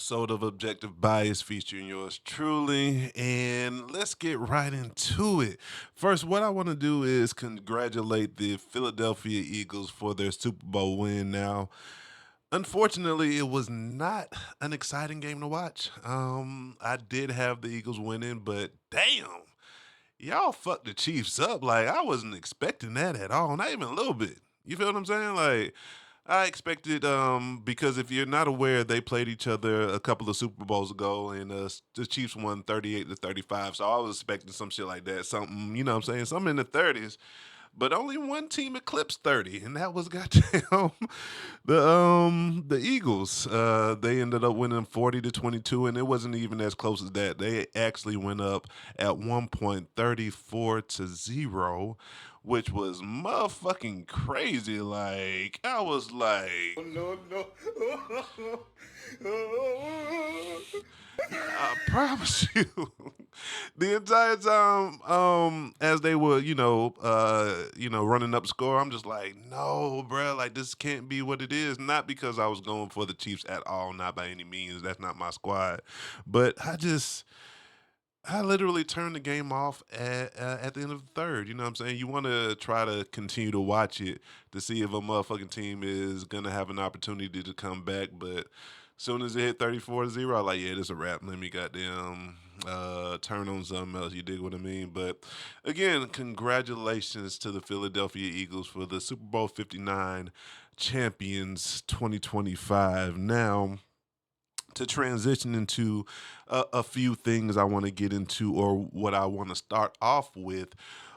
episode of Objective Bias featuring yours truly. And let's get right into it. First, what I want to do is congratulate the Philadelphia Eagles for their Super Bowl win. Now, unfortunately, it was not an exciting game to watch. I did have the Eagles winning, but damn, y'all fucked the Chiefs up. Like, I wasn't expecting that at all, not even a little bit. You feel what I'm saying? Like, I expected because if you're not aware, they played each other a couple of Super Bowls ago, and the Chiefs won 38-35. So I was expecting some shit like that, something you know what I'm saying, something in the 30s. But only one team eclipsed 30, and that was goddamn the Eagles. They ended up winning 40-22, and it wasn't even as close as that. They actually went up at one point 34-0, which was motherfucking crazy. Like I was like, No, no. I promise you, the entire time, as they were, running up score, I'm just like, no, bro, like this can't be what it is. Not because I was going for the Chiefs at all, not by any means. That's not my squad, but I literally turned the game off at the end of the third. You know what I'm saying? You want to try to continue to watch it to see if a motherfucking team is gonna have an opportunity to come back, but soon as it hit 34-0, I like, yeah, this a wrap. Let me goddamn turn on something else. You dig what I mean? But again, congratulations to the Philadelphia Eagles for the Super Bowl 59 champions 2025. Now, to transition into a few things I want to get into, or what I want to start off with,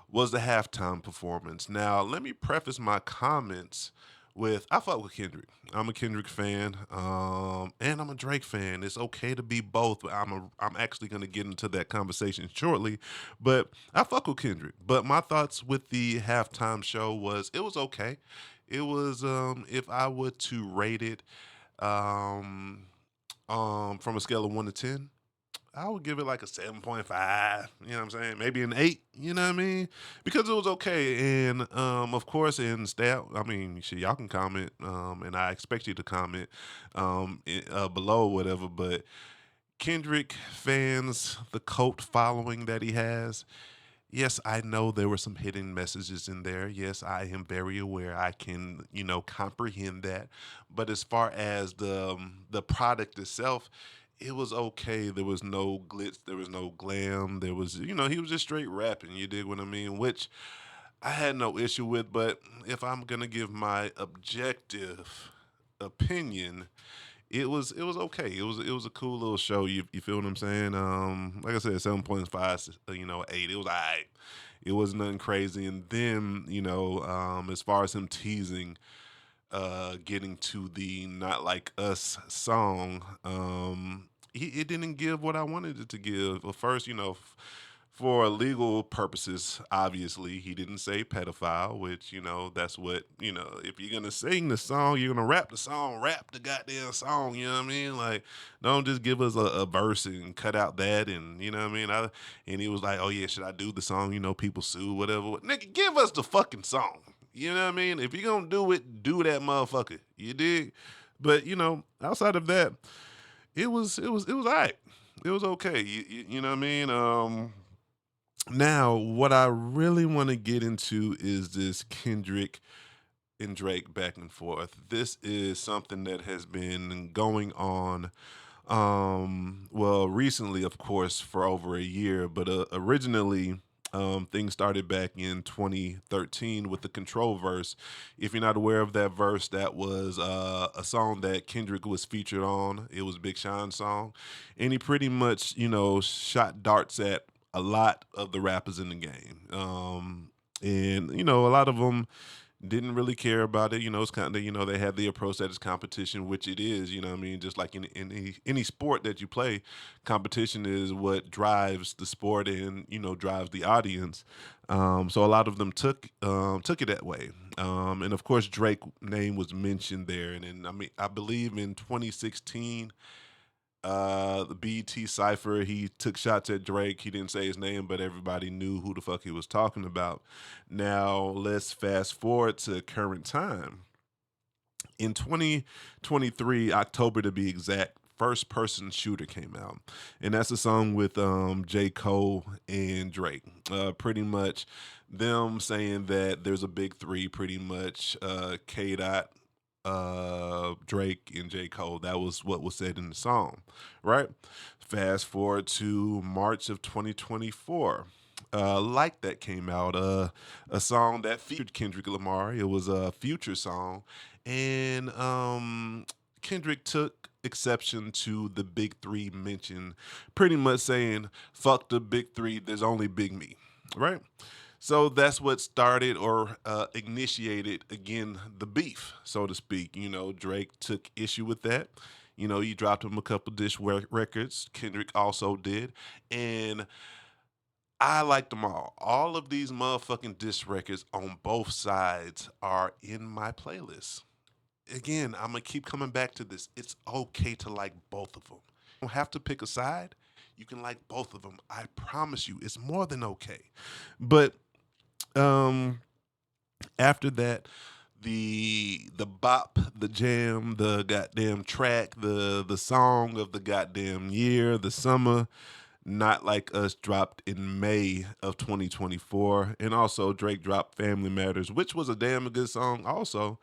was the halftime performance. Now, let me preface my comments with I fuck with Kendrick. I'm a Kendrick fan, and I'm a Drake fan. It's okay to be both. But I'm actually gonna get into that conversation shortly. But I fuck with Kendrick. But my thoughts with the halftime show was it was okay. It was if I were to rate it, um, from a scale of 1 to 10, I would give it like a 7.5. You know what I'm saying? Maybe an 8. You know what I mean? Because it was okay. And of course, in stat, I mean, shit, y'all can comment, and I expect you to comment below, whatever. But Kendrick fans, the cult following that he has. Yes, I know there were some hidden messages in there. Yes, I am very aware. I can, comprehend that. But as far as the product itself, it was okay. There was no glitz. There was no glam. There was, he was just straight rapping. You dig what I mean? Which I had no issue with. But if I'm gonna give my objective opinion, it was okay. It was a cool little show. You feel what I'm saying? Like I said, 7.5, 8. It was alright. It was nothing crazy. And then as far as him teasing, getting to the "Not Like Us" song, it didn't give what I wanted it to give. Well, first, for legal purposes, obviously, he didn't say pedophile, which, that's what, if you're going to sing the song, you're going to rap the song, rap the goddamn song, you know what I mean? Like, don't just give us a verse and cut out that, and, you know what I mean? And he was like, oh, yeah, should I do the song? People sue, whatever. Nigga, give us the fucking song. You know what I mean? If you're going to do it, do that motherfucker. You dig? But, outside of that, it was all right. It was okay. You know what I mean? Now, what I really want to get into is this Kendrick and Drake back and forth. This is something that has been going on, well, recently, of course, for over a year, but originally, things started back in 2013 with the Control verse. If you're not aware of that verse, that was a song that Kendrick was featured on. It was Big Sean's song, and he pretty much, shot darts at a lot of the rappers in the game. And a lot of them didn't really care about it. It's kind of, they had the approach that it's competition, which it is. You know what I mean? Just like in any sport that you play, competition is what drives the sport and drives the audience. So a lot of them took it that way. And of course, Drake name was mentioned there. And then, I mean, I believe in 2016, the BT Cipher, he took shots at Drake. He didn't say his name, but everybody knew who the fuck he was talking about. Now, let's fast forward to current time. In 2023, October to be exact, First Person Shooter came out, and that's a song with J. Cole and Drake. Pretty much them saying that there's a big three, pretty much K. Dot, Drake, and J. Cole. That was what was said in the song, right? Fast forward to March of 2024. Like that came out, a song that featured Kendrick Lamar. It was a Future song, and Kendrick took exception to the big three mention, pretty much saying, "Fuck the big three. There's only Big Me," right? So that's what started or initiated again the beef, so to speak. Drake took issue with that. He dropped him a couple records. Kendrick also did, and I like them all. All of these motherfucking diss records on both sides are in my playlist. Again, I'm gonna keep coming back to this. It's okay to like both of them. You don't have to pick a side. You can like both of them. I promise you, it's more than okay. But um, after that, the bop, the jam, the goddamn track, the song of the goddamn year, the summer, Not Like Us dropped in May of 2024. And also Drake dropped Family Matters, which was a damn good song also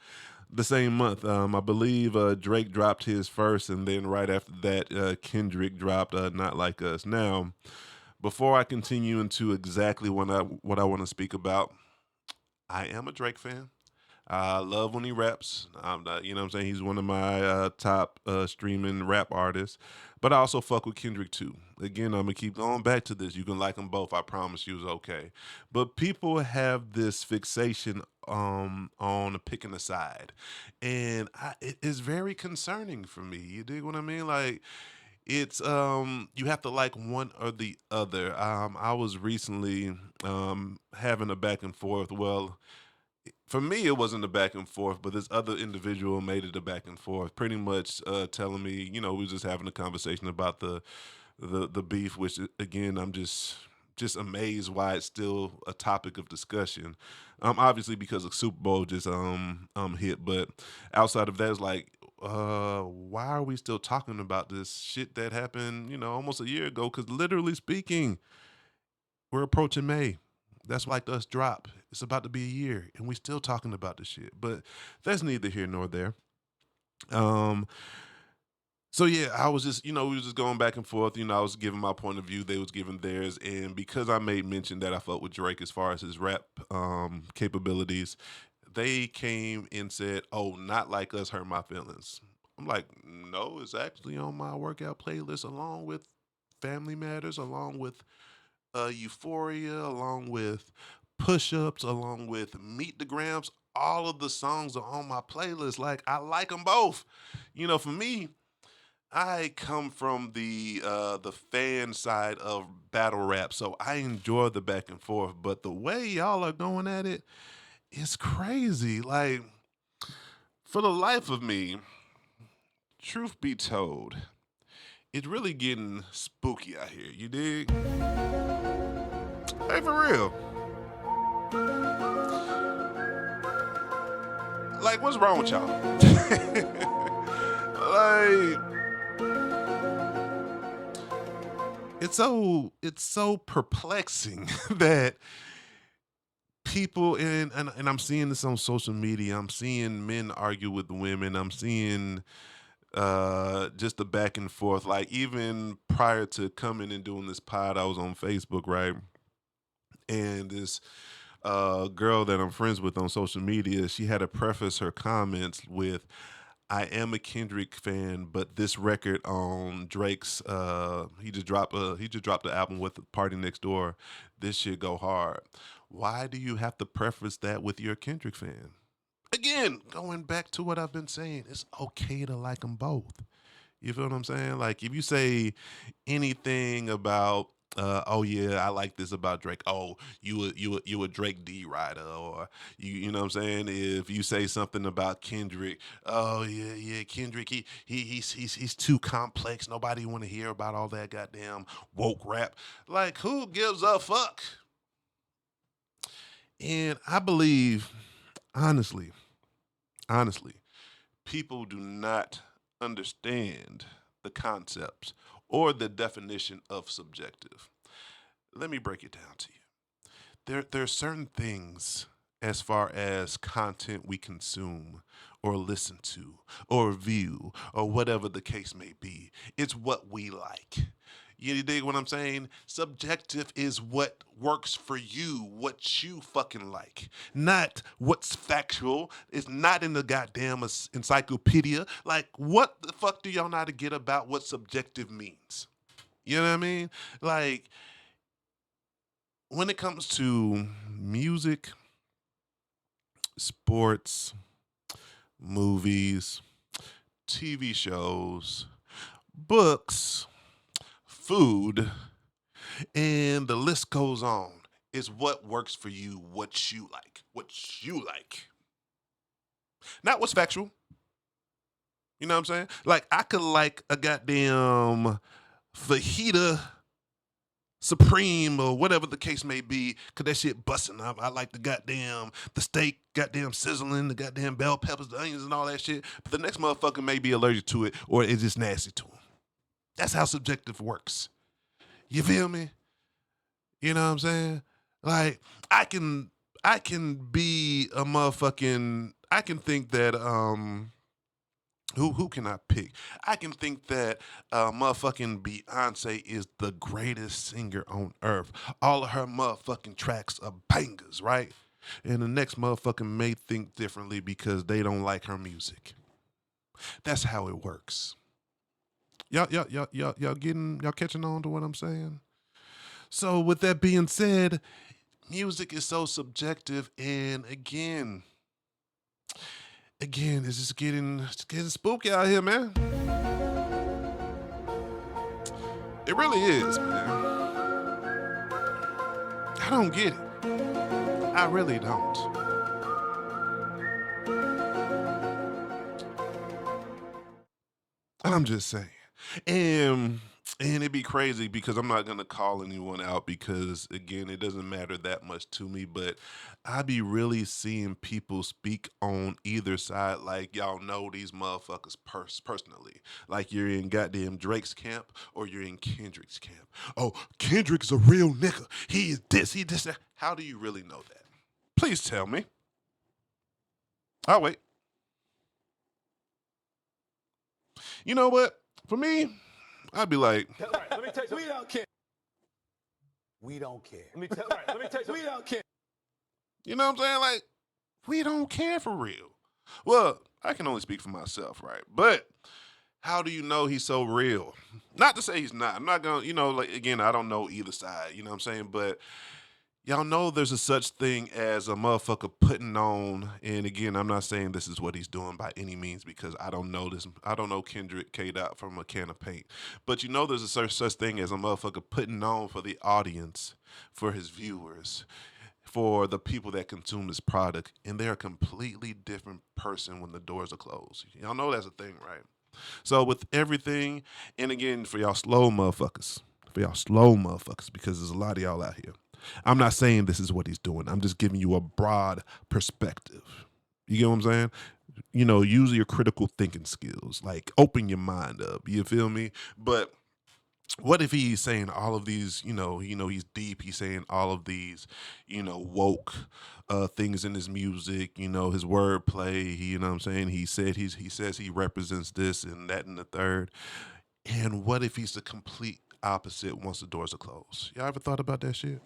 the same month. I believe Drake dropped his first, and then right after that, Kendrick dropped Not Like Us. Now, before I continue into exactly what I want to speak about, I am a Drake fan. I love when he raps. You know what I'm saying? He's one of my top streaming rap artists. But I also fuck with Kendrick too. Again, I'm going to keep going back to this. You can like them both. I promise you it's okay. But people have this fixation on picking a side. And it is very concerning for me. You dig what I mean? Like, it's you have to like one or the other. I was recently having a back and forth. Well, for me, it wasn't a back and forth, but this other individual made it a back and forth, pretty much telling me, we was just having a conversation about the beef, which again, I'm just amazed why it's still a topic of discussion. Obviously because the Super Bowl just hit, but outside of that, it's like, why are we still talking about this shit that happened, almost a year ago? Because literally speaking, we're approaching May. That's like us drop. It's about to be a year, and we still talking about this shit. But that's neither here nor there. Um, so yeah, I was just, we was just going back and forth. I was giving my point of view, they was giving theirs, and because I made mention that I felt with Drake as far as his rap capabilities, they came and said, "Oh, Not Like Us hurt my feelings." I'm like, no, it's actually on my workout playlist along with Family Matters, along with Euphoria, along with Push Ups, along with Meet the Grams. All of the songs are on my playlist. Like, I like them both. For me, I come from the fan side of battle rap, so I enjoy the back and forth. But the way y'all are going at it is crazy. Like, for the life of me, truth be told, it's really getting spooky out here. You dig? Hey, for real. Like, what's wrong with y'all? Like, it's so perplexing that people and I'm seeing this on social media. I'm seeing men argue with women. I'm seeing just the back and forth. Like, even prior to coming and doing this pod, I was on Facebook, right? And this girl that I'm friends with on social media, she had to preface her comments with, "I am a Kendrick fan, but this record on Drake's he just dropped the album with Party Next Door. This shit go hard." Why do you have to preface that with your Kendrick fan? Again, going back to what I've been saying, it's okay to like them both. You feel what I'm saying? Like, if you say anything about oh yeah, I like this about Drake. Oh, you a Drake D rider, or you know what I'm saying? If you say something about Kendrick, oh yeah, Kendrick, he's too complex. Nobody want to hear about all that goddamn woke rap. Like, who gives a fuck? And I believe, honestly, honestly, people do not understand. the concepts, or the definition of subjective. Let me break it down to you. There are certain things as far as content we consume or listen to or view or whatever the case may be. It's what we like. You dig what I'm saying? Subjective is what works for you, what you fucking like, not what's factual. It's not in the goddamn encyclopedia. Like, what the fuck do y'all know how to get about what subjective means? You know what I mean? Like, when it comes to music, sports, movies, TV shows, books, food, and the list goes on, is what works for you, what you like. What you like. Not what's factual. You know what I'm saying? Like, I could like a goddamn fajita Supreme or whatever the case may be, cause that shit busting. I like the steak, goddamn sizzling, the goddamn bell peppers, the onions, and all that shit. But the next motherfucker may be allergic to it, or it's just nasty to him. That's how subjective works. You feel me? You know what I'm saying? Like, I can I can be a motherfucking. I can think that who can I pick? I can think that motherfucking Beyonce is the greatest singer on earth. All of her motherfucking tracks are bangers, right? And the next motherfucker may think differently because they don't like her music. That's how it works. Y'all catching on to what I'm saying? So with that being said, music is so subjective, and again, it's getting spooky out here, man. It really is, man. I don't get it. I really don't. I'm just saying. And it'd be crazy because I'm not gonna call anyone out because again, it doesn't matter that much to me, but I be really seeing people speak on either side like y'all know these motherfuckers personally. Like you're in goddamn Drake's camp or you're in Kendrick's camp. Oh, Kendrick's a real nigga. He is this, he this, that. How do you really know that? Please tell me. I'll wait. You know what? For me, I'd be like, Right, let me tell you something. We don't care. We don't care. Let me tell you something. We don't care. you know what I'm saying? Like, we don't care for real. Well, I can only speak for myself, right? But how do you know he's so real? Not to say he's not. I'm not gonna, like again, I don't know either side, you know what I'm saying? But y'all know there's a such thing as a motherfucker putting on, and again, I'm not saying this is what he's doing by any means because I don't know this. I don't know Kendrick K. Dot from a can of paint. But you know there's a such thing as a motherfucker putting on for the audience, for his viewers, for the people that consume this product, and they're a completely different person when the doors are closed. Y'all know that's a thing, right? So with everything, and again, for y'all slow motherfuckers, because there's a lot of y'all out here. I'm not saying this is what he's doing. I'm just giving you a broad perspective. You get what I'm saying? Use your critical thinking skills. Like open your mind up. You feel me? But what if he's saying all of these, he's deep, he's saying all of these, woke things in his music, his wordplay, you know what I'm saying? He says he represents this and that and the third. And what if he's the complete opposite once the doors are closed? Y'all ever thought about that shit?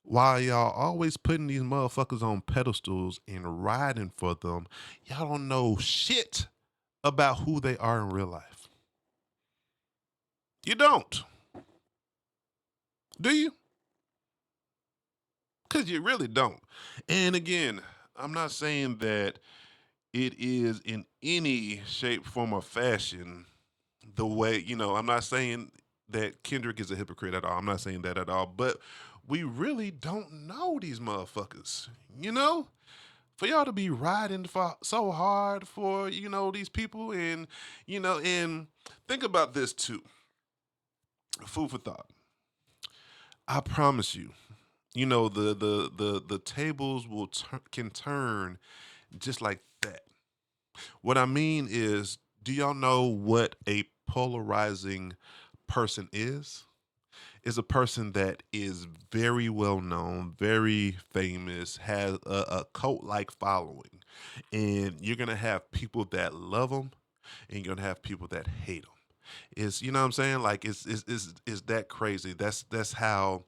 Why y'all always putting these motherfuckers on pedestals and riding for them, y'all don't know shit about who they are in real life. You don't. Do you? Because you really don't. And again, I'm not saying that it is in any shape, form, or fashion the way, I'm not saying that Kendrick is a hypocrite at all. I'm not saying that at all. But we really don't know these motherfuckers, you know? For y'all to be riding for so hard for, these people and think about this too. Food for thought. I promise you, the tables can turn just like that. What I mean is Do y'all know what a polarizing person is? Is a person that is very well known, very famous, has a cult like following. And you're going to have people that love them and you're going to have people that hate them. It's, you know what I'm saying? Like it's that crazy. That's how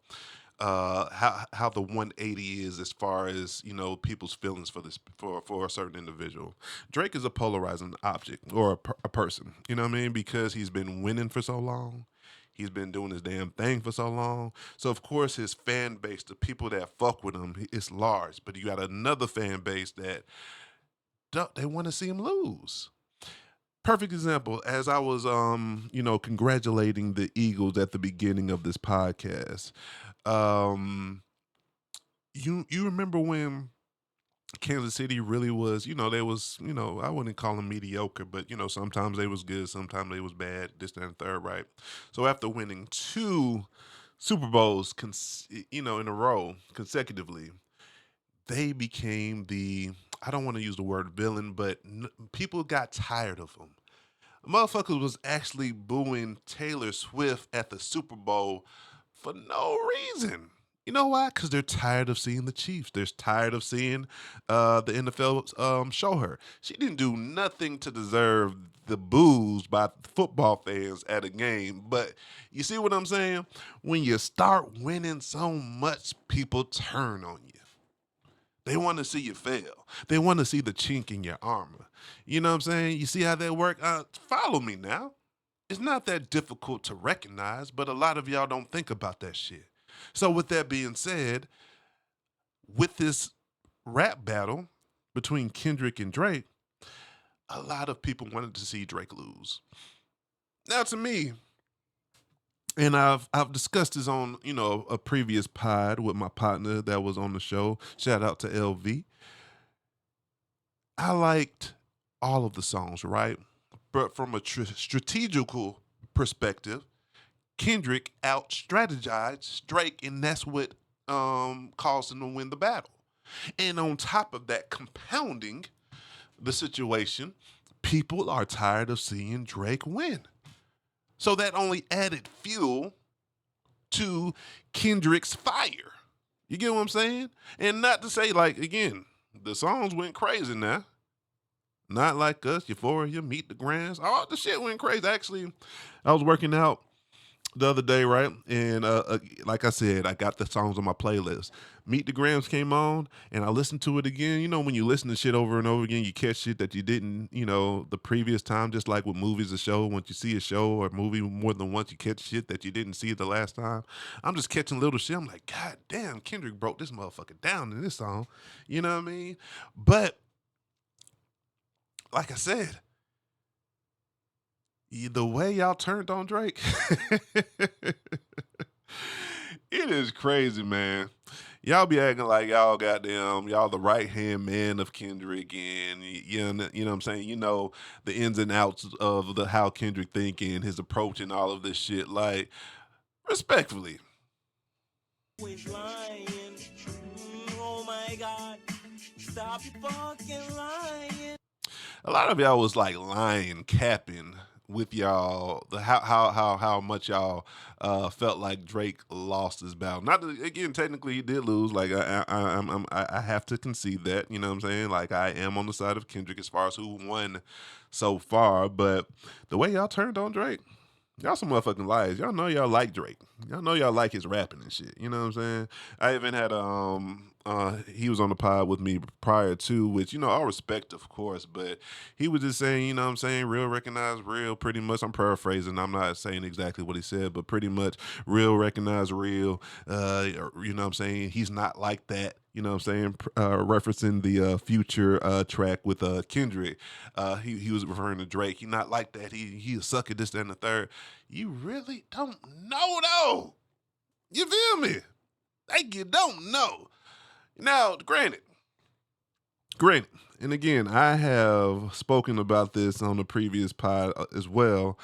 the 180 is as far as people's feelings for this for a certain individual. Drake is a polarizing object or a person. You know what I mean? Because he's been winning for so long. He's been doing his damn thing for so long. So of course his fan base, the people that fuck with him, is large. But you got another fan base that they want to see him lose. Perfect example. As I was, congratulating the Eagles at the beginning of this podcast. Um, you remember when Kansas City really was, they was, I wouldn't call them mediocre, but sometimes they was good, sometimes they was bad, this, that, and third, right? So after winning two Super Bowls, in a row consecutively, they became the, I don't want to use the word villain, but people got tired of them. Motherfuckers was actually booing Taylor Swift at the Super Bowl for no reason. You know why? Because they're tired of seeing the Chiefs. They're tired of seeing the NFL show her. She didn't do nothing to deserve the boos by football fans at a game. But you see what I'm saying? When you start winning so much, people turn on you. They want to see you fail. They want to see the chink in your armor. You know what I'm saying? You see how that work? Follow me now. It's not that difficult to recognize, but a lot of y'all don't think about that shit. So, with that being said, with this rap battle between Kendrick and Drake, a lot of people wanted to see Drake lose. Now, to me, and I've discussed this on a previous pod with my partner that was on the show. Shout out to LV. I liked all of the songs, right? But from a strategical perspective, Kendrick out strategized Drake, and that's what caused him to win the battle. And on top of that, compounding the situation, people are tired of seeing Drake win. So that only added fuel to Kendrick's fire. You get what I'm saying? And not to say, like, again, the songs went crazy now. Not Like Us, Euphoria, Meet the Grands. All the shit went crazy. Actually, I was working out the other day, right? And like I said, I got the songs on my playlist. Meet the Grams came on, and I listened to it again. You know, when you listen to shit over and over again, you catch shit that you didn't, the previous time. Just like with movies, a show. Once you see a show or a movie more than once, you catch shit that you didn't see the last time. I'm just catching little shit. I'm like, God damn, Kendrick broke this motherfucker down in this song. You know what I mean? But like I said, the way y'all turned on Drake, it is crazy, man. Y'all be acting like y'all goddamn, y'all the right hand man of Kendrick, and you know what I'm saying. You know the ins and outs of the how Kendrick thinking, his approach, and all of this shit. Like, respectfully, Always lying. Oh my God. Stop your fucking lying. a lot of y'all was like lying, capping with y'all the how much y'all felt like Drake lost his battle. Not that, again, technically he did lose. Like I have to concede that. You know what I'm saying? Like I am on the side of Kendrick as far as who won so far. But the way y'all turned on Drake, y'all some motherfucking liars. Y'all know y'all like Drake. Y'all know y'all like his rapping and shit. You know what I'm saying? I even had he was on the pod with me prior to, which, all respect, of course, but he was just saying, you know what I'm saying, real recognize real, pretty much. I'm paraphrasing. I'm not saying exactly what he said, but pretty much real recognize real. You know what I'm saying? He's not like that. You know what I'm saying? Referencing the Future track with Kendrick. He was referring to Drake. He not like that. He a sucker, this, that, and the third. You really don't know, though. You feel me? Like you don't know. Now, granted, and again, I have spoken about this on the previous pod as well.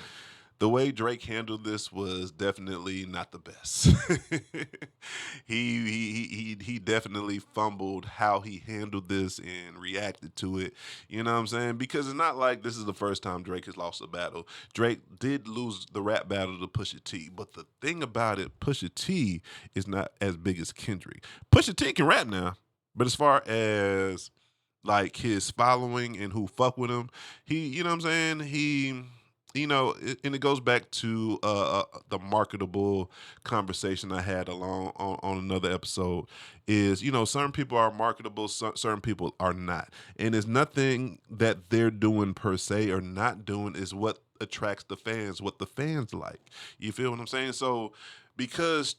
the way Drake handled this was definitely not the best. He definitely fumbled how he handled this and reacted to it. You know what I'm saying? Because it's not like this is the first time Drake has lost a battle. Drake did lose the rap battle to Pusha T, but the thing about it, Pusha T is not as big as Kendrick. Pusha T can rap now, but as far as like his following and who fuck with him, he, you know what I'm saying? And it goes back to the marketable conversation I had along on another episode. Is certain people are marketable, certain people are not, and it's nothing that they're doing per se or not doing is what attracts the fans, what the fans like. You feel what I'm saying? So because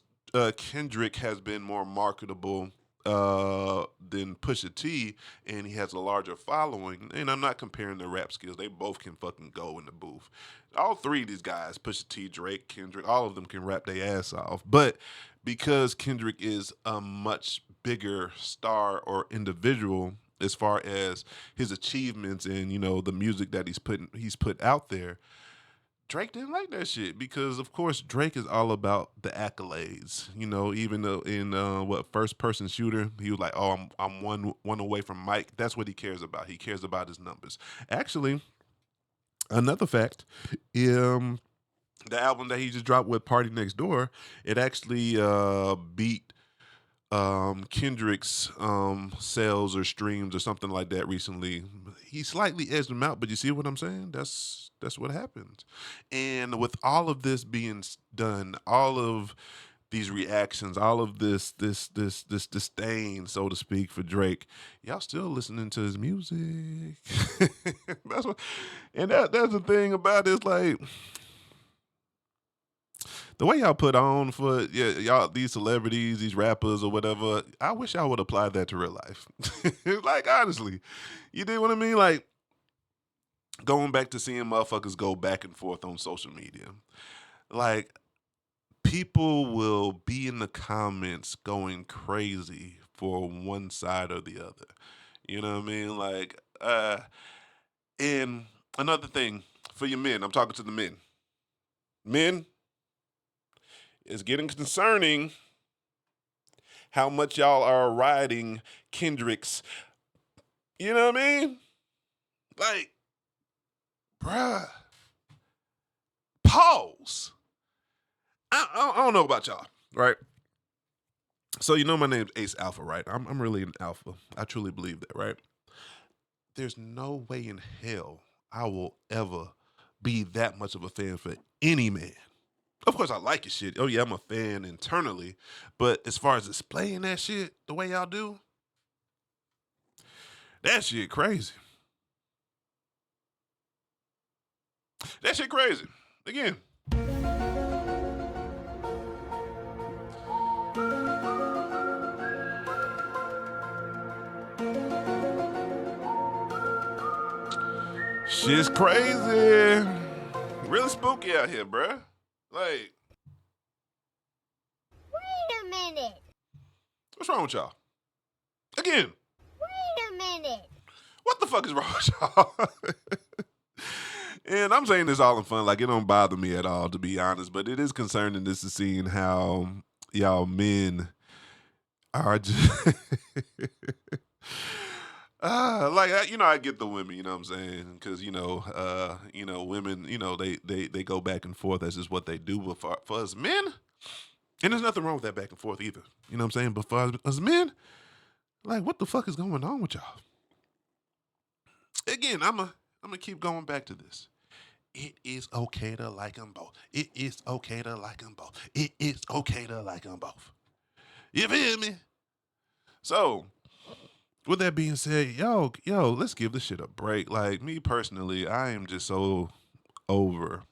Kendrick has been more marketable than Pusha T, and he has a larger following. And I'm not comparing their rap skills; they both can fucking go in the booth. All three of these guys, Pusha T, Drake, Kendrick, all of them can rap their ass off. But because Kendrick is a much bigger star or individual as far as his achievements and the music that he's put out there, Drake didn't like that shit because, of course, Drake is all about the accolades. Even though in first person shooter, he was like, "Oh, I'm one away from Mike." That's what he cares about. He cares about his numbers. Actually, another fact, um, the album that he just dropped with Party Next Door, it actually beat Kendrick's sales or streams or something like that recently. He slightly edged him out, but you see what I'm saying? That's what happens. And with all of this being done, all of these reactions, all of this disdain, so to speak, for Drake, y'all still listening to his music. that's what, and that's the thing about it. It's like the way y'all put on for y'all these celebrities, these rappers or whatever. I wish y'all would apply that to real life. Like honestly, you did what I mean. Like going back to seeing motherfuckers go back and forth on social media. Like people will be in the comments going crazy for one side or the other. You know what I mean? Like, and another thing for your men, I'm talking to the men. Men, it's getting concerning how much y'all are riding Kendrick's. You know what I mean? Like, bruh, pause. I don't know about y'all, right? So my name's Ace Alpha, right? I'm really an alpha. I truly believe that, right? There's no way in hell I will ever be that much of a fan for any man. Of course, I like your shit. Oh yeah, I'm a fan internally, but as far as displaying that shit the way y'all do, that shit crazy. That shit crazy. Again, shit's crazy. Really spooky out here, bruh. Like, Wait a minute. what's wrong with y'all? Again, Wait a minute. what the fuck is wrong with y'all? And I'm saying this all in fun, like it don't bother me at all, to be honest. But it is concerning this is seeing how y'all men are just I get the women, you know what I'm saying? Because women, they go back and forth. That's just what they do. But for us men, and there's nothing wrong with that back and forth either. You know what I'm saying? But for us men, like, what the fuck is going on with y'all? Again, I'm gonna keep going back to this. It is okay to like them both. It is okay to like them both. It is okay to like them both. You feel me? So, with that being said, let's give this shit a break. Like me personally, I am just so over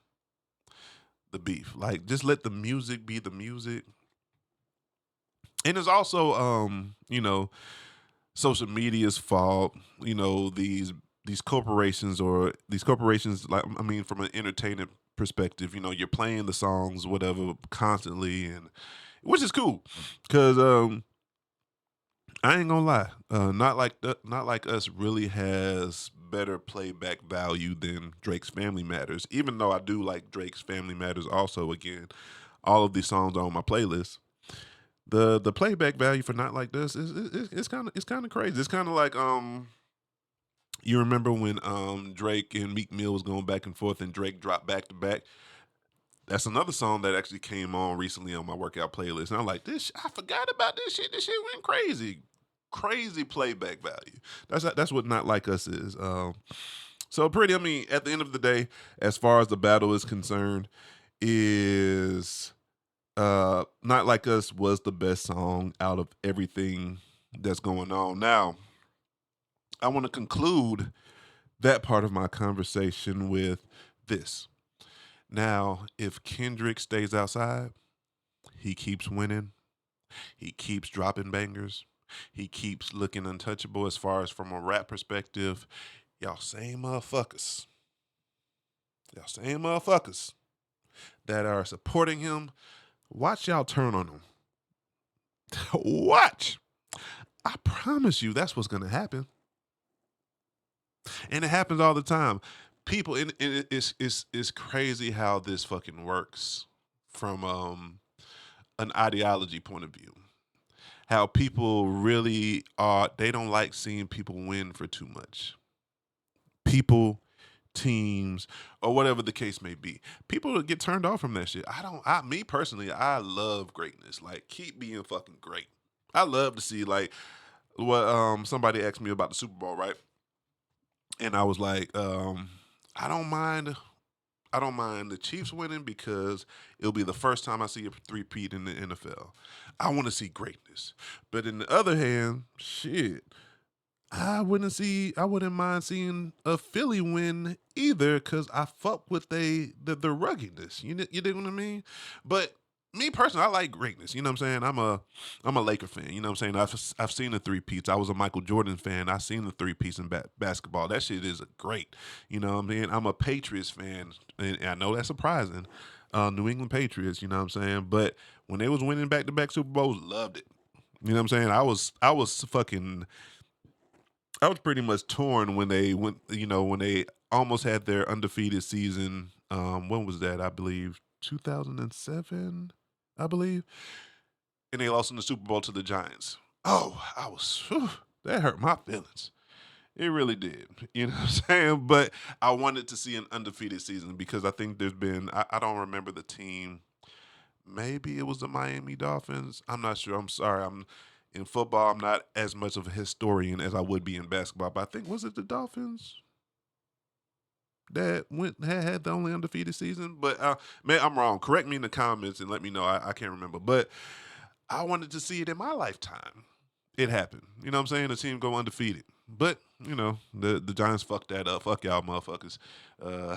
the beef. Like, just let the music be the music. And it's also, social media's fault. These corporations like I mean from an entertainment perspective, you're playing the songs whatever constantly and which is cool cuz I ain't gonna lie, not like us really has better playback value than Drake's Family Matters. Even though I do like Drake's Family Matters also, again, all of these songs are on my playlist. The playback value for Not Like This is it's kind of crazy. It's kind of like you remember when Drake and Meek Mill was going back and forth and Drake dropped back to back. That's another song that actually came on recently on my workout playlist. And I'm like, I forgot about this shit. This shit went crazy. Crazy playback value. That's what Not Like Us is. So pretty, I mean, at the end of the day, as far as the battle is concerned, is Not Like Us was the best song out of everything that's going on. Now, I want to conclude that part of my conversation with this. Now, if Kendrick stays outside, he keeps winning. He keeps dropping bangers. He keeps looking untouchable as far as from a rap perspective. Y'all same motherfuckers. Y'all same motherfuckers that are supporting him. Watch y'all turn on him. Watch. I promise you that's what's going to happen. And it happens all the time. People, it's crazy how this fucking works from an ideology point of view. How people really are, they don't like seeing people win for too much. People, teams, or whatever the case may be. People get turned off from that shit. Me personally, I love greatness. Like, keep being fucking great. I love to see, like, what somebody asked me about the Super Bowl, right? And I was like, I don't mind. I don't mind the Chiefs winning because it'll be the first time I see a three-peat in the NFL. I want to see greatness. But in the other hand, shit, I wouldn't mind seeing a Philly win either because I fuck with the ruggedness. You dig what I mean? But me personally, I like greatness. You know what I'm saying? I'm a Laker fan. You know what I'm saying? I've seen the three peats. I was a Michael Jordan fan. I seen the three peats in basketball. That shit is great. You know what I mean? I'm a Patriots fan, and I know that's surprising. New England Patriots. You know what I'm saying? But when they was winning back to back Super Bowls, loved it. You know what I'm saying? I was pretty much torn when they went. You know, when they almost had their undefeated season. When was that? I believe 2007. I believe, and they lost in the Super Bowl to the Giants. Oh, that hurt my feelings. It really did. You know what I'm saying? But I wanted to see an undefeated season because I think there's been. I don't remember the team. Maybe it was the Miami Dolphins. I'm not sure. I'm sorry. I'm in football. I'm not as much of a historian as I would be in basketball. But I think was it the Dolphins that had the only undefeated season? But man, I'm wrong. Correct me in the comments and let me know. I can't remember. But I wanted to see it in my lifetime. It happened. You know what I'm saying? The team go undefeated. But, you know, the Giants fucked that up. Fuck y'all motherfuckers. Uh,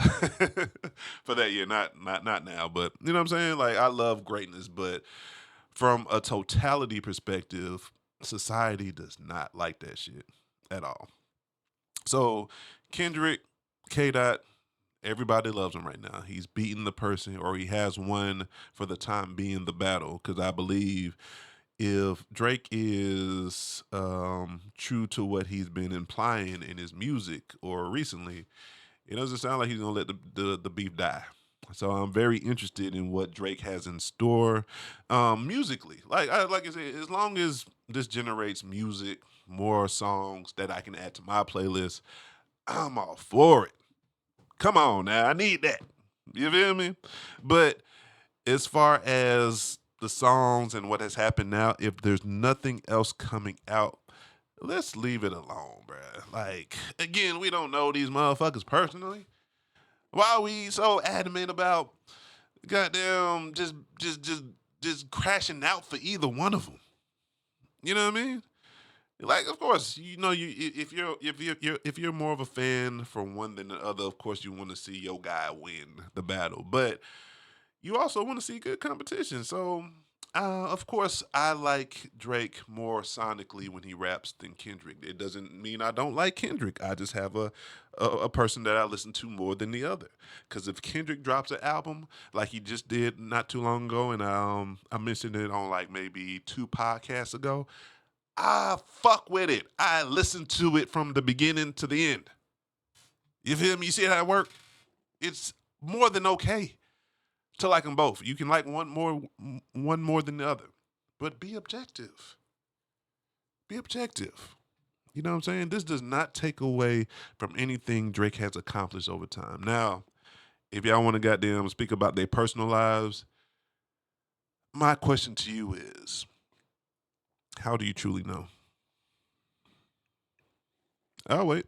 for that year. Not now. But you know what I'm saying? Like, I love greatness, but from a totality perspective, society does not like that shit at all. So Kendrick, K Dot, everybody loves him right now. He's beaten the person, or he has won for the time being the battle. Because I believe if Drake is true to what he's been implying in his music or recently, it doesn't sound like he's gonna let the beef die. So I'm very interested in what Drake has in store musically. Like I said, as long as this generates music, more songs that I can add to my playlist, I'm all for it. Come on now, I need that. You feel me? But as far as the songs and what has happened now, if there's nothing else coming out, let's leave it alone, bruh. Like, again, we don't know these motherfuckers personally. Why are we so adamant about goddamn just crashing out for either one of them? You know what I mean? Like, of course, you know, if you're more of a fan for one than the other, of course, you want to see your guy win the battle. But you also want to see good competition. So, of course, I like Drake more sonically when he raps than Kendrick. It doesn't mean I don't like Kendrick. I just have a person that I listen to more than the other. Because if Kendrick drops an album like he just did not too long ago, and I mentioned it on like maybe 2 podcasts ago, I fuck with it. I listen to it from the beginning to the end. You feel me? You see how it work? It's more than okay to like them both. You can like one more than the other, but be objective. Be objective. You know what I'm saying? This does not take away from anything Drake has accomplished over time. Now, if y'all want to goddamn speak about their personal lives, my question to you is, how do you truly know? Oh wait.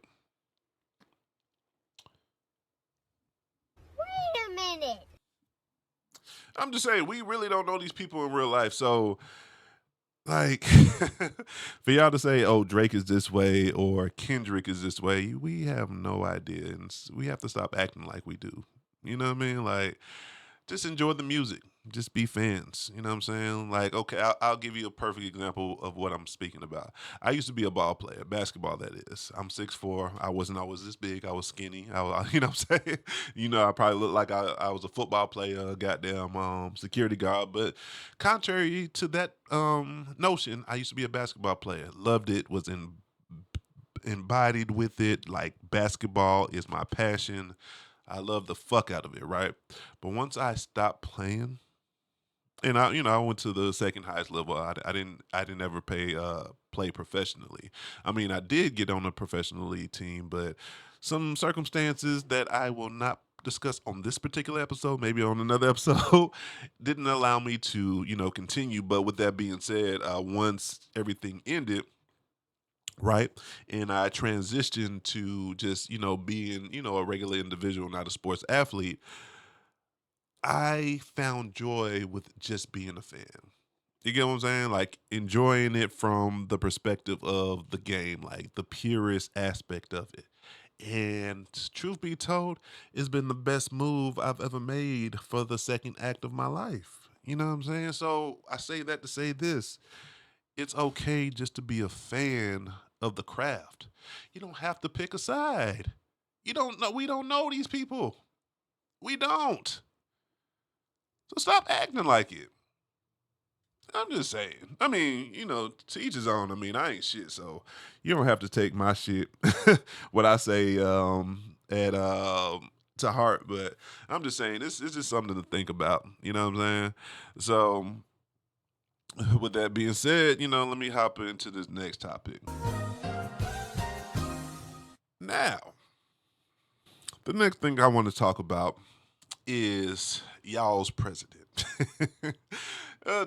Wait a minute. I'm just saying we really don't know these people in real life. So like for y'all to say, oh, Drake is this way or Kendrick is this way, we have no idea. And we have to stop acting like we do. You know what I mean? Like, just enjoy the music. Just be fans. You know what I'm saying? Like, okay, I'll give you a perfect example of what I'm speaking about. I used to be a ball player, basketball, that is. I'm 6'4". I wasn't always this big. I was skinny. You know what I'm saying? You know, I probably looked like I was a football player, a goddamn security guard. But contrary to that notion, I used to be a basketball player. Loved it, was embodied with it. Like, basketball is my passion. I love the fuck out of it, right? But once I stopped playing, and I went to the second highest level. I didn't ever play professionally. I mean, I did get on a professional league team, but some circumstances that I will not discuss on this particular episode, maybe on another episode, didn't allow me to, continue. But with that being said, once everything ended, right, and I transitioned to just, being, a regular individual, not a sports athlete, I found joy with just being a fan. You get what I'm saying? Like, enjoying it from the perspective of the game, like the purest aspect of it. And truth be told, it's been the best move I've ever made for the second act of my life. You know what I'm saying? So I say that to say this: it's okay just to be a fan of the craft. You don't have to pick a side. You don't know. We don't know these people. We don't. So stop acting like it. I'm just saying. I mean, to each his own. I mean, I ain't shit, so you don't have to take my shit, what I say, at to heart. But I'm just saying, this is just something to think about. You know what I'm saying? So, with that being said, let me hop into this next topic. Now, the next thing I want to talk about is y'all's president.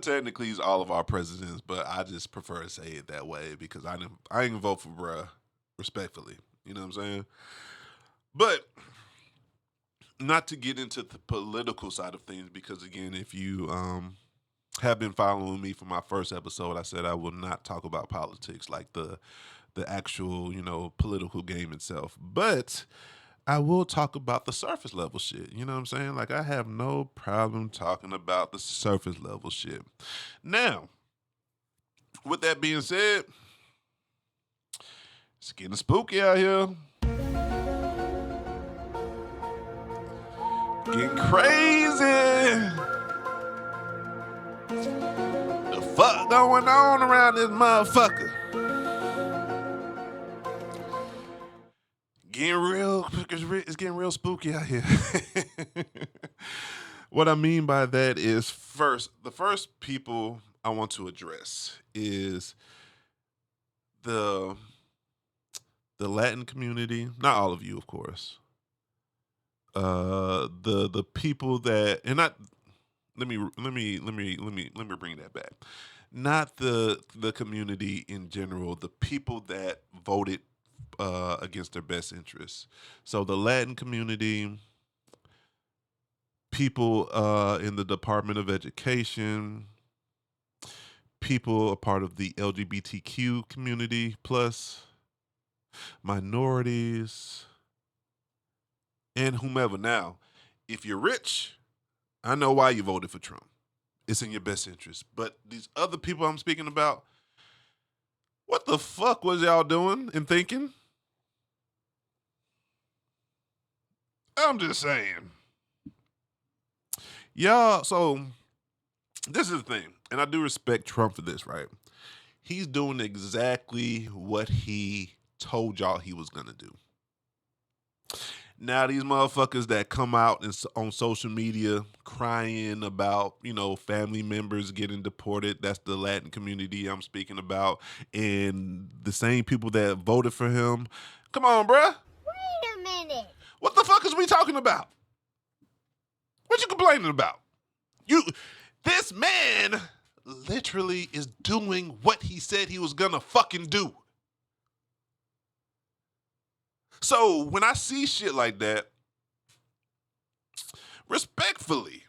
Technically, he's all of our presidents, but I just prefer to say it that way because I ain't vote for bruh, respectfully. You know what I'm saying? But not to get into the political side of things, because again, if you have been following me from my first episode, I said I will not talk about politics, like the actual political game itself, but I will talk about the surface level shit. You know what I'm saying? Like, I have no problem talking about the surface level shit. Now, with that being said, it's getting spooky out here. Getting crazy. The fuck going on around this motherfucker? It's getting real spooky out here. What I mean by that is, the first people I want to address is the Latin community. Not all of you, of course. The people that, and not let me bring that back. Not the community in general. The people that voted against their best interests. So the Latin community, people in the Department of Education, people a part of the LGBTQ community, plus minorities, and whomever. Now, if you're rich, I know why you voted for Trump. It's in your best interest. But these other people I'm speaking about, what the fuck was y'all doing and thinking? I'm just saying. Y'all, so this is the thing, and I do respect Trump for this, right? He's doing exactly what he told y'all he was gonna do. Now these motherfuckers that come out on social media crying about, family members getting deported. That's the Latin community I'm speaking about. And the same people that voted for him. Come on, bruh. Wait a minute. What the fuck is we talking about? What you complaining about? This man literally is doing what he said he was gonna fucking do. So when I see shit like that, respectfully,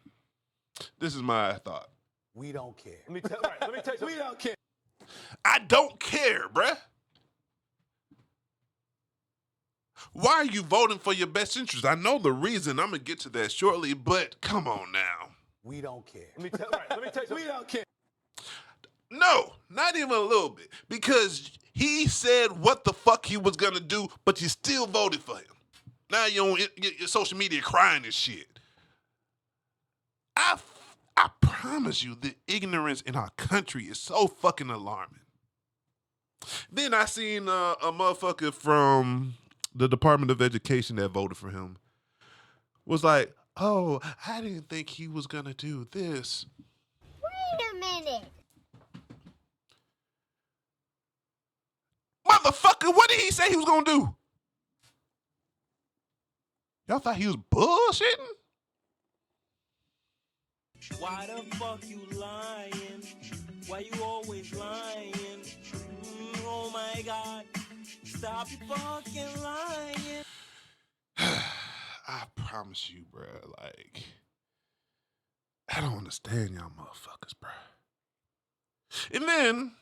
this is my thought. We don't care. Let me tell you. We don't care. I don't care, bruh. Why are you voting for your best interest? I know the reason. I'm gonna get to that shortly, but come on now. We don't care. Let me tell you. We don't care. No, not even a little bit. Because he said what the fuck he was gonna do, but you still voted for him. Now you're on your social media crying and shit. I promise you, the ignorance in our country is so fucking alarming. Then I seen a motherfucker from the Department of Education that voted for him was like, oh, I didn't think he was gonna do this. Wait a minute. Motherfucker, what did he say he was gonna do? Y'all thought he was bullshitting? Why the fuck you lying? Why you always lying? Oh my God. Stop fucking lying. I promise you, bro. Like, I don't understand y'all motherfuckers, bro. And then,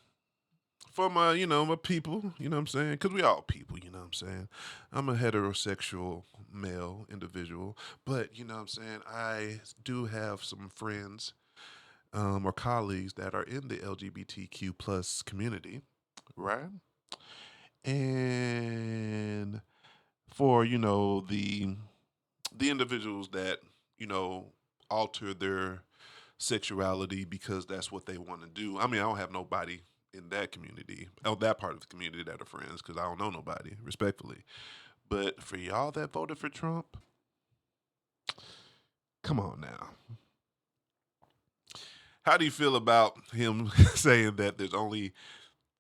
for my, my people, you know what I'm saying? Because we all people, you know what I'm saying? I'm a heterosexual male individual, but, you know what I'm saying? I do have some friends or colleagues that are in the LGBTQ plus community, right? And for, the individuals that, alter their sexuality because that's what they want to do. I mean, I don't have nobody in that community, that part of the community that are friends because I don't know nobody, respectfully. But for y'all that voted for Trump, come on now. How do you feel about him saying that there's only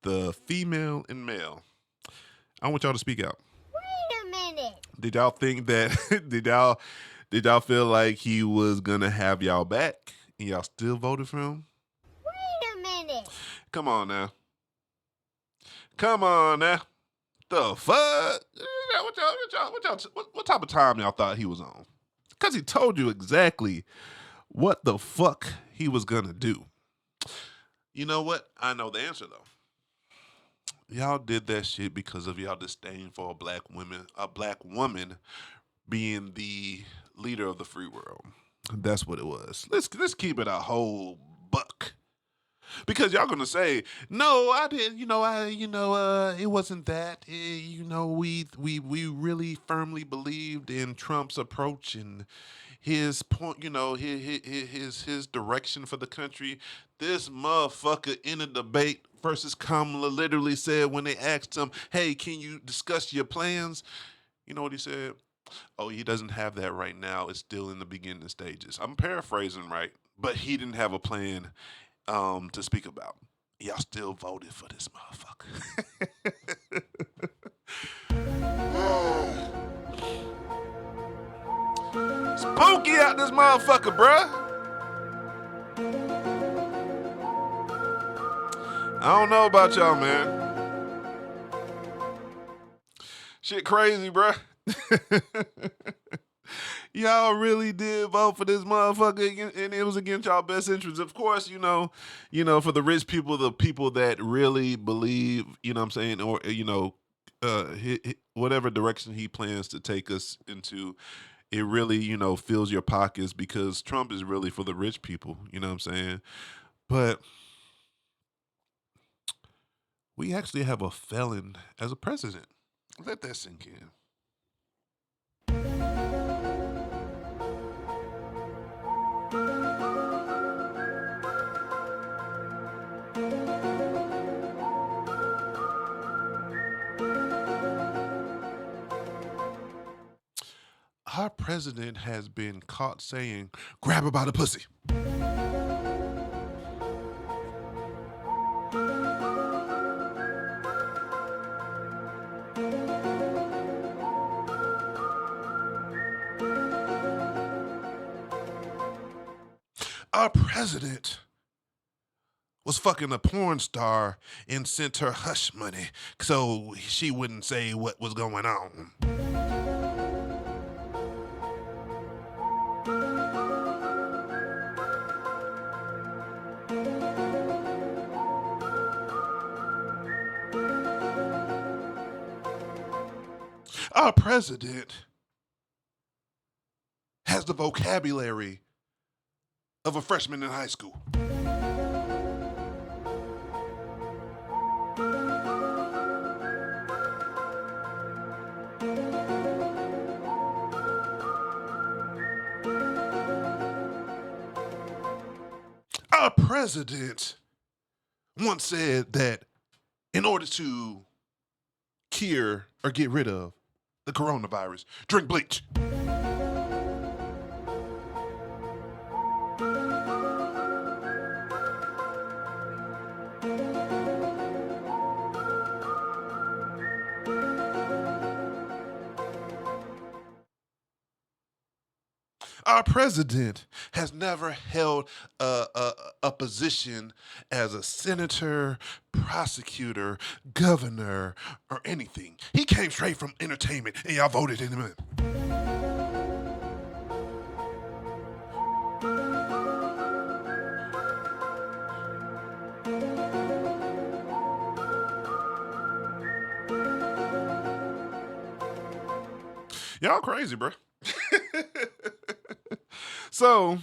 the female and male? I want y'all to speak out. Wait a minute. Did y'all think that did y'all feel like he was gonna have y'all back and y'all still voted for him? Wait a minute. Come on now. Come on now. The fuck? What type of time y'all thought he was on? Because he told you exactly what the fuck he was gonna do. You know what? I know the answer though. Y'all did that shit because of y'all disdain for a black woman being the leader of the free world. That's what it was. Let's keep it a whole buck. Because y'all gonna say, no, I didn't, it wasn't that. We really firmly believed in Trump's approach and his point, his direction for the country. This motherfucker in a debate versus Kamala literally said when they asked him, hey, can you discuss your plans? You know what he said? Oh, he doesn't have that right now. It's still in the beginning stages. I'm paraphrasing, right? But he didn't have a plan to speak about. Y'all still voted for this motherfucker. Spooky out this motherfucker, bruh. I don't know about y'all, man. Shit crazy, bruh. Y'all really did vote for this motherfucker, and it was against y'all best interests. Of course, for the rich people, the people that really believe, you know what I'm saying, or, whatever direction he plans to take us into, it really, fills your pockets because Trump is really for the rich people, you know what I'm saying? But we actually have a felon as a president. Let that sink in. president has been caught saying, grab her by the pussy. Our president was fucking a porn star and sent her hush money so she wouldn't say what was going on. Our president has the vocabulary of a freshman in high school. Our president once said that in order to cure or get rid of the coronavirus, drink bleach. Our president has never held a position as a senator, prosecutor, governor, or anything. He came straight from entertainment, and y'all voted him in. Y'all crazy, bro. So,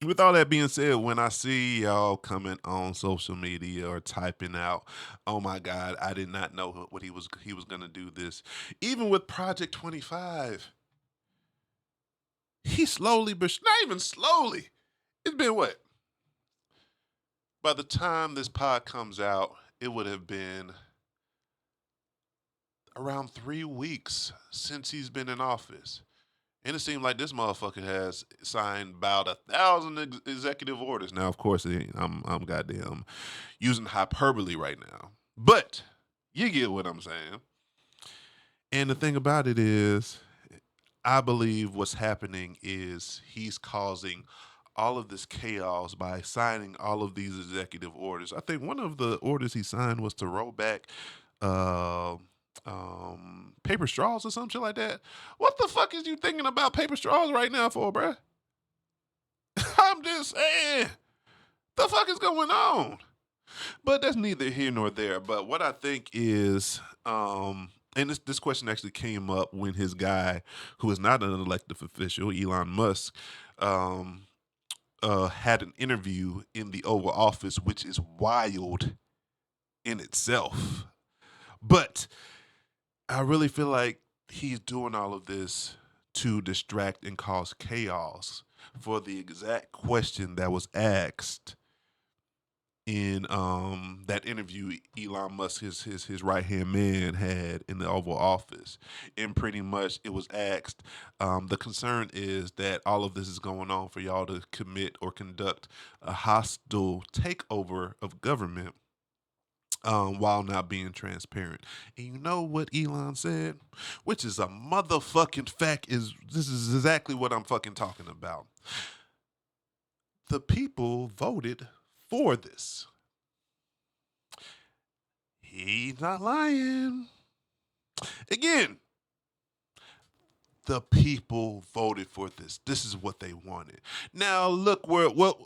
with all that being said, when I see y'all coming on social media or typing out, "Oh my God, I did not know what he was gonna do this," even with Project 25, he slowly, but not even slowly. It's been what? By the time this pod comes out, it would have been around 3 weeks since he's been in office. And it seemed like this motherfucker has signed about 1,000 executive orders. Now, of course, I'm goddamn using hyperbole right now, but you get what I'm saying. And the thing about it is, I believe what's happening is he's causing all of this chaos by signing all of these executive orders. I think one of the orders he signed was to roll back uh, paper straws or some shit like that. What the fuck is you thinking about paper straws right now for, bruh? I'm just saying. The fuck is going on? But that's neither here nor there. But what I think is, and this question actually came up when his guy, who is not an elected official, Elon Musk, had an interview in the Oval Office, which is wild in itself. But I really feel like he's doing all of this to distract and cause chaos for the exact question that was asked in that interview Elon Musk, his right hand man, had in the Oval Office. And pretty much it was asked, the concern is that all of this is going on for y'all to commit or conduct a hostile takeover of government while not being transparent. And you know what Elon said? Which is a motherfucking fact. This is exactly what I'm fucking talking about. The people voted for this. He's not lying. Again, the people voted for this. This is what they wanted. Now look where look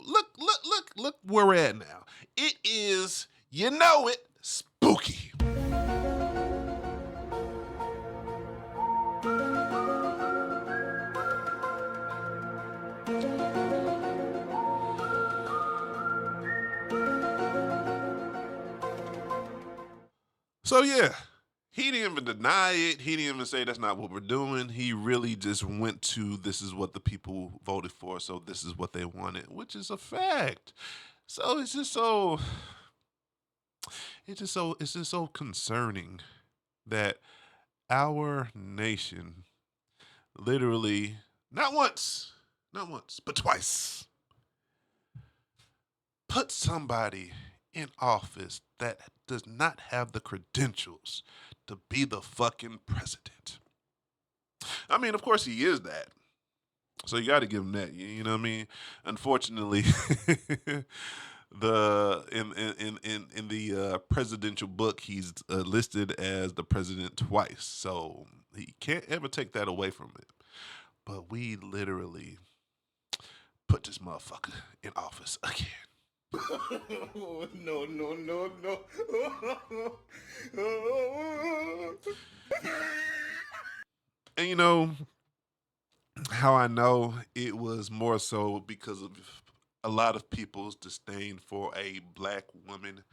where we're at now. It is, you know it, spooky. So yeah, he didn't even deny it. He didn't even say that's not what we're doing. He really just went to, this is what the people voted for, so this is what they wanted, which is a fact. So it's just so concerning that our nation literally not once, but twice put somebody in office that does not have the credentials to be the fucking president. I mean, of course he is that. So you got to give him that. You know what I mean? Unfortunately, in the presidential book, he's listed as the president twice. So he can't ever take that away from him. But we literally put this motherfucker in office again. No, no, no, no. And you know how I know it was more so because of a lot of people's disdain for a black woman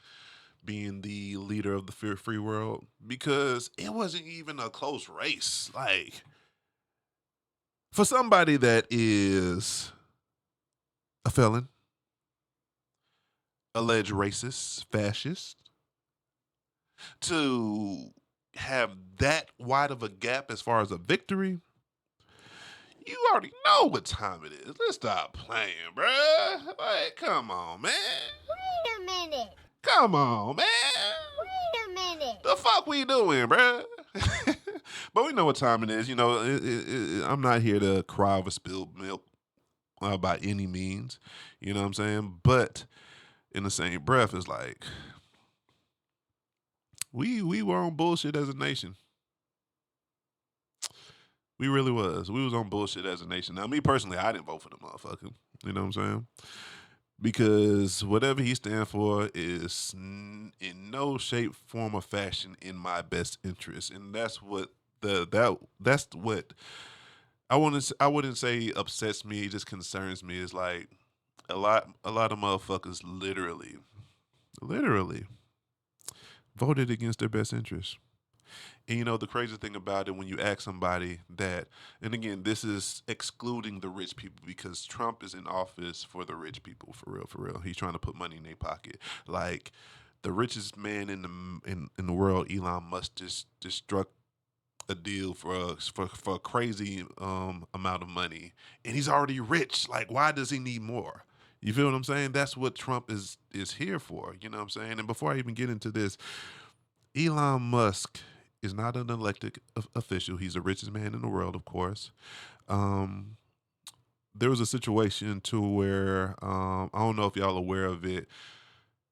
being the leader of the free world, because it wasn't even a close race. Like, for somebody that is a felon, alleged racist, fascist, to have that wide of a gap as far as a victory, you already know what time it is. Let's stop playing, bruh. Like, come on, man. Wait a minute. Come on, man. Wait a minute. The fuck we doing, bruh? But we know what time it is. You know, I'm not here to cry over spilled milk by any means. You know what I'm saying? But in the same breath, it's like we were on bullshit as a nation. We really was. We was on bullshit as a nation. Now, me personally, I didn't vote for the motherfucker. You know what I'm saying? Because whatever he stands for is in no shape, form, or fashion in my best interest, and that's what that's what I wouldn't say upsets me. It just concerns me. It's like a lot of motherfuckers literally voted against their best interest. And you know, the crazy thing about it, when you ask somebody that, and again, this is excluding the rich people, because Trump is in office for the rich people, for real, for real. He's trying to put money in their pocket. Like, the richest man in the world, Elon Musk, just struck a deal for a crazy amount of money, and he's already rich. Like, why does he need more? You feel what I'm saying? That's what Trump is here for. You know what I'm saying? And before I even get into this, Elon Musk is not an elected official. He's the richest man in the world, of course. There was a situation to where I don't know if y'all aware of it.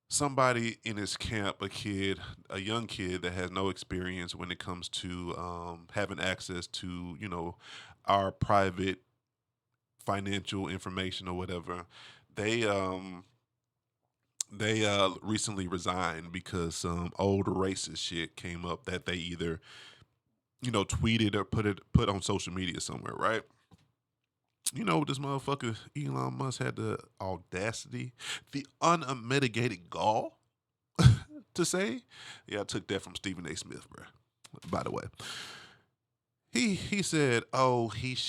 Somebody in his camp, a young kid that has no experience when it comes to having access to, you know, our private financial information or whatever. They recently resigned because some old racist shit came up that they either, you know, tweeted or put on social media somewhere, right? You know, this motherfucker Elon Musk had the audacity, the unmitigated gall to say. Yeah, I took that from Stephen A. Smith, bro. By the way, he said, "Oh, this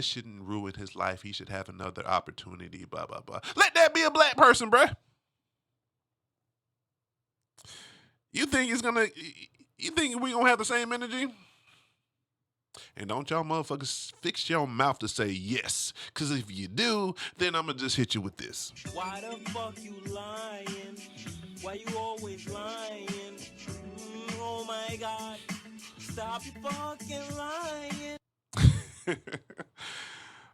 shouldn't ruin his life. He should have another opportunity." Blah blah blah. Let that be a black person, bro. You think it's gonna? You think we gonna have the same energy? And don't y'all motherfuckers fix your mouth to say yes. Because if you do, then I'm going to just hit you with this. Why the fuck you lying? Why you always lying? Oh my God. Stop your fucking lying.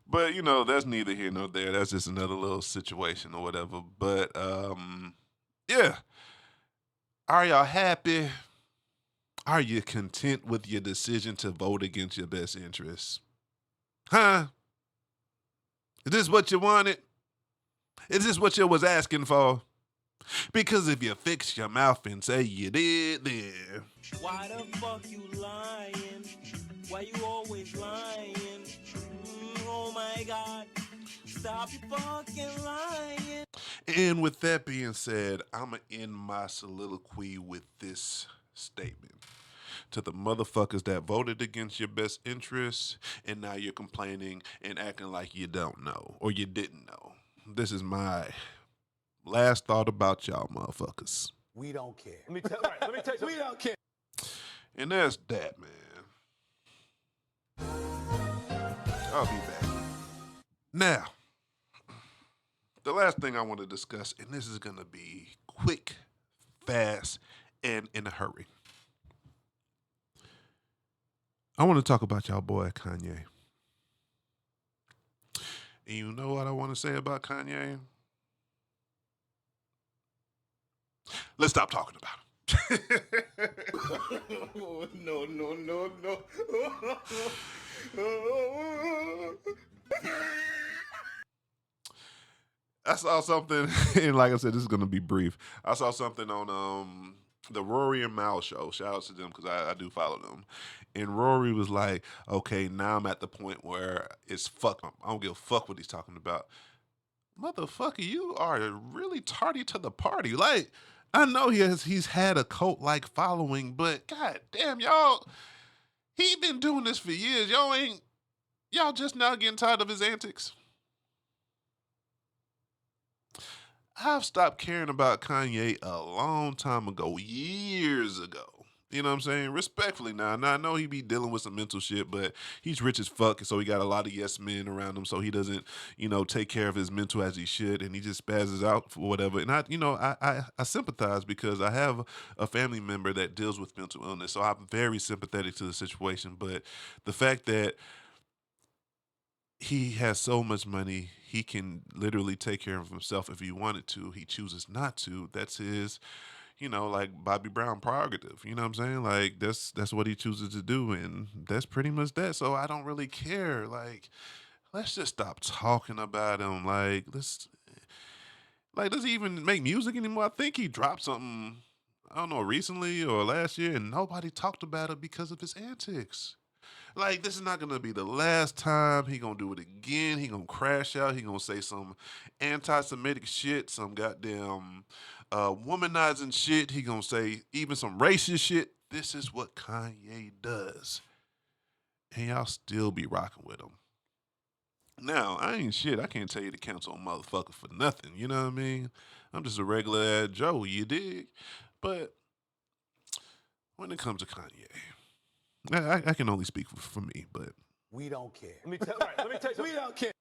But, you know, that's neither here nor there. That's just another little situation or whatever. But, yeah. Are y'all happy? Are you content with your decision to vote against your best interests? Huh? Is this what you wanted? Is this what you was asking for? Because if you fix your mouth and say you did, then... Why the fuck you lying? Why you always lying? Oh my God. Stop your fucking lying. And with that being said, I'm going to end my soliloquy with this statement. To the motherfuckers that voted against your best interests and now you're complaining and acting like you don't know or you didn't know. This is my last thought about y'all motherfuckers. We don't care. Let me tell you. We don't care. And that's that, man. I'll be back. Now, the last thing I want to discuss, and this is going to be quick, fast, and in a hurry. I want to talk about y'all boy Kanye. And you know what I want to say about Kanye? Let's stop talking about him. No. I saw something, and like I said, this is gonna be brief. I saw something on the Rory and Mal show. Shout out to them because I do follow them. And Rory was like, "Okay, now I'm at the point where it's fuck. I don't give a fuck what he's talking about. Motherfucker, you are really tardy to the party. Like, I know he's had a cult like following, but god damn, y'all, he been doing this for years. Y'all just now getting tired of his antics." I've stopped caring about Kanye a long time ago, years ago. You know what I'm saying? Respectfully now. Now I know he be dealing with some mental shit, but he's rich as fuck, and so he got a lot of yes men around him, so he doesn't, take care of his mental as he should, and he just spazzes out for whatever. And I sympathize because I have a family member that deals with mental illness, so I'm very sympathetic to the situation. But the fact that he has so much money, he can literally take care of himself if he wanted to. He chooses not to. That's his, like Bobby Brown prerogative. You know what I'm saying? Like that's what he chooses to do, and that's pretty much that. So I don't really care. Like, let's just stop talking about him. Does he even make music anymore? I think he dropped something, I don't know, recently or last year, and nobody talked about it because of his antics. Like, this is not gonna be the last time he gonna do it again. He gonna crash out. He gonna say some anti-Semitic shit, some goddamn womanizing shit. He gonna say even some racist shit. This is what Kanye does, and y'all still be rocking with him. Now, I ain't shit. I can't tell you to cancel a motherfucker for nothing. You know what I mean? I'm just a regular ass Joe. You dig? But when it comes to Kanye, I can only speak for me, but We don't care. Let me tell you something. We don't care.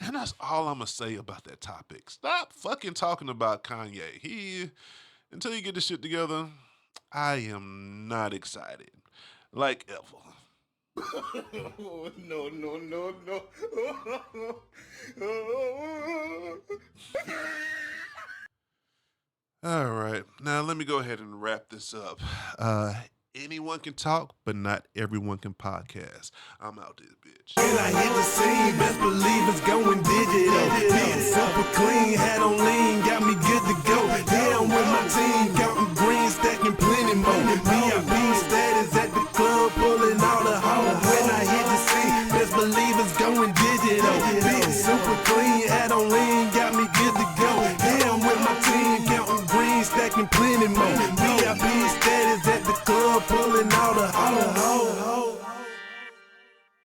and that's all I'm gonna say about that topic. Stop fucking talking about Kanye. Until you get this shit together, I am not excited, like ever. No. All right, now let me go ahead and wrap this up. Anyone can talk, but not everyone can podcast. I'm out this bitch. When I hit the scene, best believe it's going digital. Being super clean, hat on lean, got me good to go. Yeah, I'm with my team, counting green, stacking plenty more. VIP status at the club, pulling all the hoes. When I hit the scene, best believe it's going digital. Being super clean, hat on lean, got me good to go. Yeah, I'm with my team, counting green, stacking plenty more. VIP status at the club, pulling all the hoes.